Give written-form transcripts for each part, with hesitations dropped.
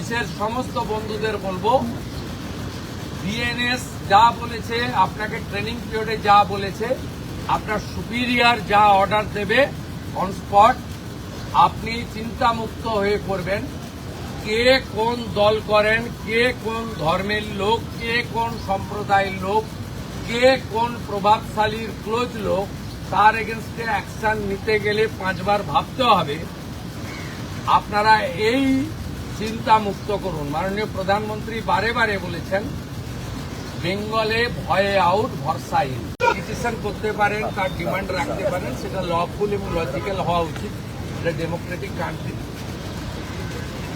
পুলিশের সমস্ত বন্ধুদের বলবো, বিএনএস যা বলেছে, আপনাকে ট্রেনিং পিরিয়ডে যা বলেছে, আপনার সুপিরিয়র যা অর্ডার দেবে অন স্পট আপনি চিন্তামুক্ত হয়ে করবেন। কে কোন দল করেন, কে কোন ধর্মের লোক, কে কোন সম্প্রদায়ের লোক, কে কোন প্রভাবশালীর ক্লোজ লোক, তার এগেনস্টে অ্যাকশন নিতে গেলে 5 বার ভাবতে হবে। আপনারা এই চিন্তা মুক্ত করুন। মাননীয় প্রধানমন্ত্রী বারে বারে বলেছেন, বেঙ্গলে ভয়ে আউট ভরসা ইন। পিটিশন করতে পারেন, তার ডিমান্ড রাখতে পারেন, সেটা লফুল এবং লজিক্যাল হওয়া উচিত। এটা ডেমোক্রেটিক কান্ট্রি।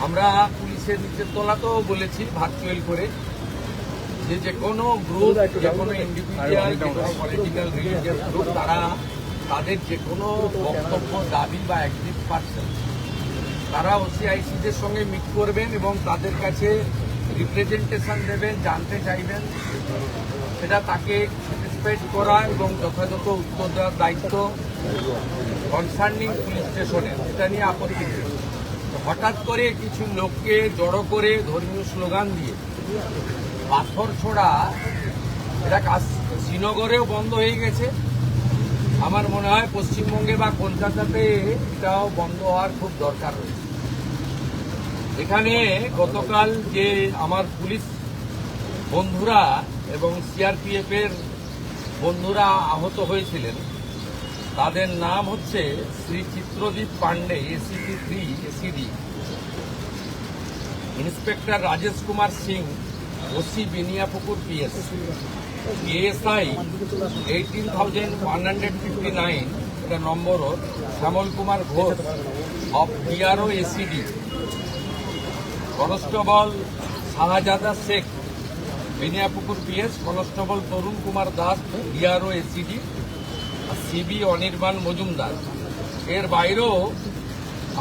আমরা পুলিশের নিচের তলাতেও বলেছি ভার্চুয়াল করে যে কোনো গ্রুপ, যে কোনো ইন্ডিভিজুয়াল, যে কোনো পলিটিক্যাল রিলিজিয়াস গ্রুপ, তারা তাদের যে কোনো বক্তব্য, দাবি বা অ্যাক্টিভ পারসন তারা ওসিআইসিদের সঙ্গে মিট করবেন এবং তাদের কাছে রিপ্রেজেন্টেশন দেবেন, জানতে চাইবেন। সেটা তাকে স্যাটিসফাইড করা এবং যথাযথ উত্তর দেওয়ার দায়িত্ব কনসার্নিং পুলিশ স্টেশনের। এটা নিয়ে আপত্তি নেই। হঠাৎ করে কিছু লোককে জড়ো করে ধর্মীয় স্লোগান দিয়ে পাথর ছোড়া, এটা শ্রীনগরেও বন্ধ হয়ে গেছে। আমার মনে হয় পশ্চিমবঙ্গে বা কলকাতাতে এটাও বন্ধ হওয়ার খুব দরকার রয়েছে। এখানে গতকাল যে আমার পুলিশ বন্ধুরা এবং সিআরপিএফ এর বন্ধুরা আহত হয়েছিলেন, তাদের নাম হচ্ছে Shri Chitradeep Pandey, ACP 3 ACD, inspector Rajesh Kumar Singh, OC Beniapukur PS, ASI 18,159 এটা নম্বর, Shyamal Kumar Ghosh of DRO ACD, constable Shahzada Sheikh Beniapukur PS, constable Tarun Kumar Das DRO ACD, CB Anirban Majumdar. এর বাইরেও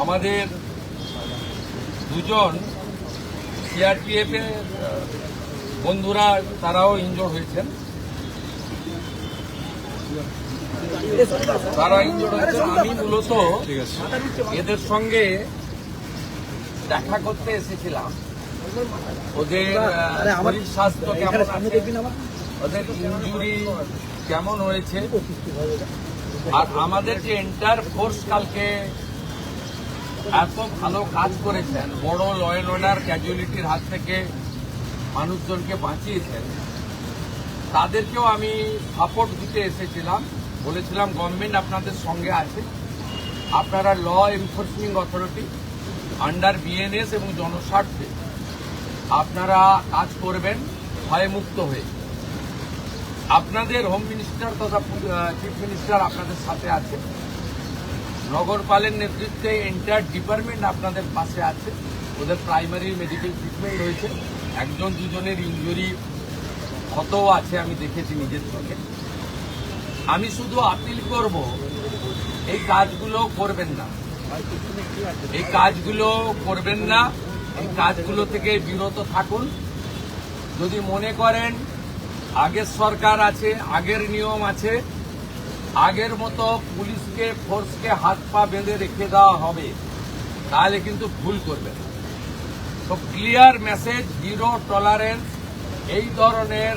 আমাদের দুজন সিআরপিএফ এর বন্ধুরা, তারাও ইনজোর্ড হয়েছেন। আমি মূলত এদের সঙ্গে দেখা করতে এসেছিলাম। ওদের শরীর স্বাস্থ্য কেমন আছে, ওদের ইনজুরি কেমন হয়েছে, আর আমাদের যে এন্টায়ার ফোর্স কালকে এত ভালো কাজ করেছেন, বড় ল অ্যান্ড অর্ডার ক্যাজুয়ালিটির হাত থেকে মানুষজনকে বাঁচিয়েছেন, তাদেরকেও আমি সাপোর্ট দিতে এসেছিলাম। বলেছিলাম গভর্নমেন্ট আপনাদের সঙ্গে আছে, আপনারা law enforcing authority under BNS এবং জনস্বার্থে আপনারা কাজ করবেন ভয়মুক্ত হয়ে। আপনাদের হোম মিনিস্টার তথা চিফ মিনিস্টার আপনাদের সাথে আছে, নগরপালের নেতৃত্বে এন্টায়ার ডিপার্টমেন্ট আপনাদের পাশে আছে। ওদের প্রাইমারি মেডিকেল ট্রিটমেন্ট হয়েছে, 1-2 জনের ইনজুরি ক্ষতও আছে, আমি দেখেছি নিজের চোখে। আমি শুধু আপিল করব, এই কাজগুলো করবেন না, এই কাজগুলো করবেন না, এই কাজগুলো থেকে বিরত থাকুন। যদি মনে করেন আগের সরকার আছে, আগের নিয়ম আছে, আগের মতো পুলিশকে ফোর্সকে হাত পা বেঁধে রেখে দেওয়া হবে, তাহলে কিন্তু ভুল করবেন। তো ক্লিয়ার মেসেজ, জিরো টলারেন্স এই ধরনের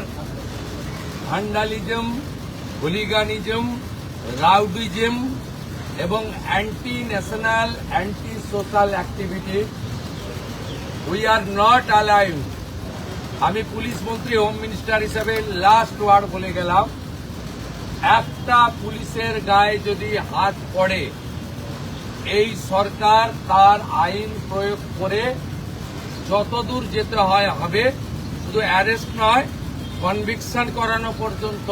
ভ্যান্ডালিজম, হুলিগানিজম, রাউডিজম এবং anti national, anti social activity we are not allowed. আমি পুলিশ মন্ত্রী, হোম মিনিস্টার হিসেবে লাস্ট ওয়ার্ড বলে গেলাম, একটা পুলিশের গায়ে যদি হাত পড়ে, এই সরকার তার আইন প্রয়োগ করে যতদূর যেতে হয় হবে। শুধু অ্যারেস্ট নয়, কনভিকশন করানো পর্যন্ত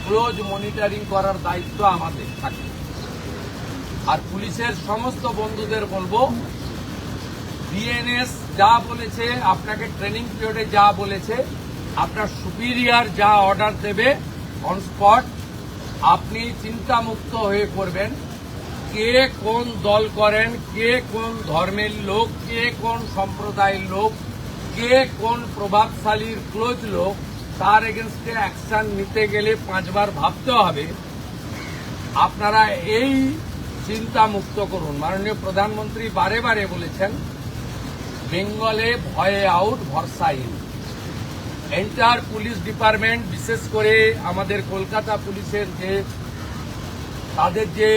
ক্লোজ মনিটরিং করার দায়িত্ব আমাদের থাকে। আর পুলিশের সমস্ত বন্ধুদের বলবো, বিএনএস যা বলেছে, আপনাকে ট্রেনিং পিরিয়ডে যা বলেছে, আপনার সুপিরিয়র যা অর্ডার দেবে অন স্পট আপনি চিন্তামুক্ত হয়ে করবেন। কে কোন দল করেন, কে কোন ধর্মের লোক, কে কোন সম্প্রদায়ের লোক, কে কোন প্রভাবশালীর ক্লোজ লোক, তার এগেনস্টে অ্যাকশন নিতে গেলে 5 বার ভাবতে হবে। আপনারা এই চিন্তা মুক্ত করুন। মাননীয় প্রধানমন্ত্রী বারে বারে বলেছেন, বেঙ্গলে ভয়ে আউট ভরসা ইন। এন্টার পুলিশ ডিপার্টমেন্ট, বিশেষ করে আমাদের কলকাতা পুলিশের যে তাদের যে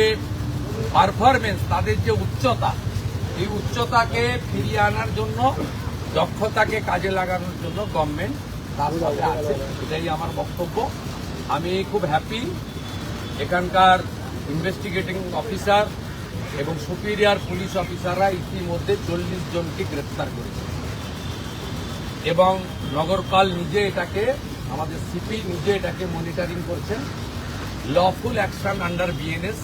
পারফরমেন্স, তাদের যে উচ্চতা, এই উচ্চতাকে ফিরিয়ে আনার জন্য, দক্ষতাকে কাজে লাগানোর জন্য গভর্নমেন্ট তার সাথে আছে। এটাই আমার বক্তব্য। আমি খুব হ্যাপি এখানকার ইনভেস্টিগেটিং অফিসার এবং সুপিরিয়র পুলিশ অফিসাররা ইতিমধ্যে 40 জনকে গ্রেপ্তার করেছে এবং নগরপাল নিজে এটাকে, আমাদের সিপি নিজে এটাকে মনিটরিং করছেন। লফুল অ্যাকশন আন্ডার বিএনএস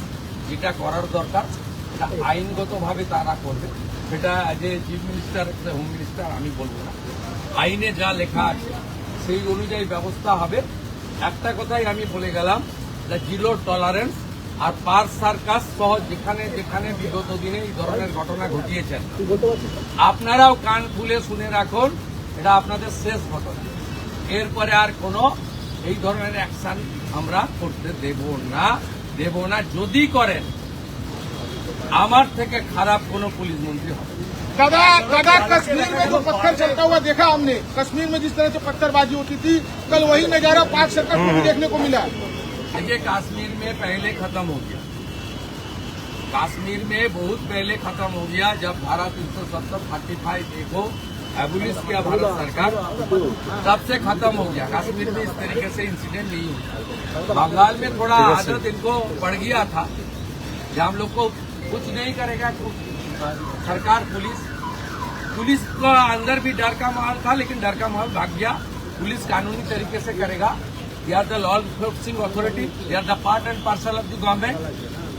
যেটা করার দরকার, এটা আইনগতভাবে তারা করবে। সেটা as a chief minister, home minister আমি বলবো না। আইনে যা লেখা আছে সেই অনুযায়ী ব্যবস্থা হবে। একটা কথাই আমি বলে গেলাম, যে জিরো টলারেন্স। আর পার সার্কাস সহ যেখানে যেখানে বিগত দিনে এই ধরনের ঘটনা ঘটিয়েছেন, আপনারাও কান খুলে শুনে রাখুন, এটা আপনাদের শেষ ঘটনা। এরপরে আর কোনো এই ধরনের অ্যাকশন আমরা করতে দেব না। যদি করেন, আমার থেকে খারাপ কোনো পুলিশ মন্ত্রী হবে। दादा कश्मीर में जो पत्थर चलता हुआ देखा हमने, कश्मीर में जिस तरह से पत्थरबाजी होती थी, कल वही नजारा पाक सर्कल में भी देखने को मिला। देखिए, कश्मीर में पहले खत्म हो गया, कश्मीर में बहुत पहले खत्म हो गया। जब धारा 370 35 देखो एबुलिश किया भारत सरकार, तब से खत्म हो गया। कश्मीर में इस तरीके से इंसिडेंट नहीं हुआ। बंगाल में थोड़ा आदत इनको पड़ गया था कि हम लोग को कुछ नहीं करेगा सरकार। पुलिस का अंदर भी डर का माहौल था, लेकिन डर का माहौल भाग गया। पुलिस कानूनी तरीके से करेगा। They are the law enforcing authority, they are the part and parcel of the government.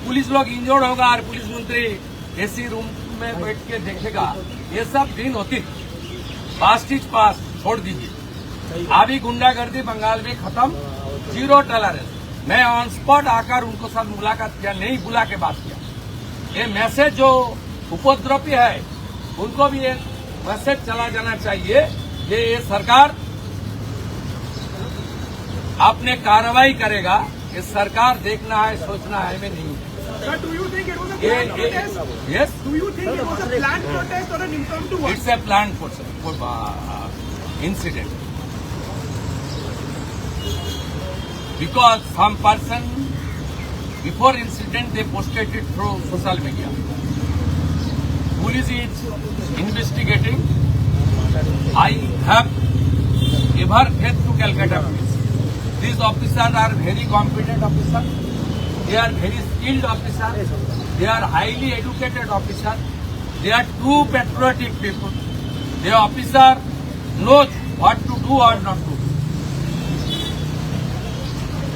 Police लोग इंजर्ड होगा और पुलिस मंत्री एसी रूम में बैठ के देखेगा, ये सब दिन होती। पास्ट इज पास्ट, छोड़ दीजिए। अभी गुंडागर्दी बंगाल में खत्म, जीरो टॉलरेंस। मैं ऑन स्पॉट आकर उनको साथ मुलाकात किया, नहीं बुला के बात किया। ये मैसेज जो उपद्रवी है, उनको भी एक मैसेज चला जाना चाहिए कि ये सरकार अपने कार्रवाई करेगा। ये सरकार देखना है, सोचना है, में नहीं है। Sir, do you think it was a planned protest? Yes, Do you think it was a planned protest or an impromptu one? it's a planned incident. Because some person before incident they posted it through social media. Police is investigating. I have ever faith to Calcutta police. These officers are very competent officers. They are very skilled officers. They are highly educated officers. They are true patriotic people. The officer knows what to do or not to do.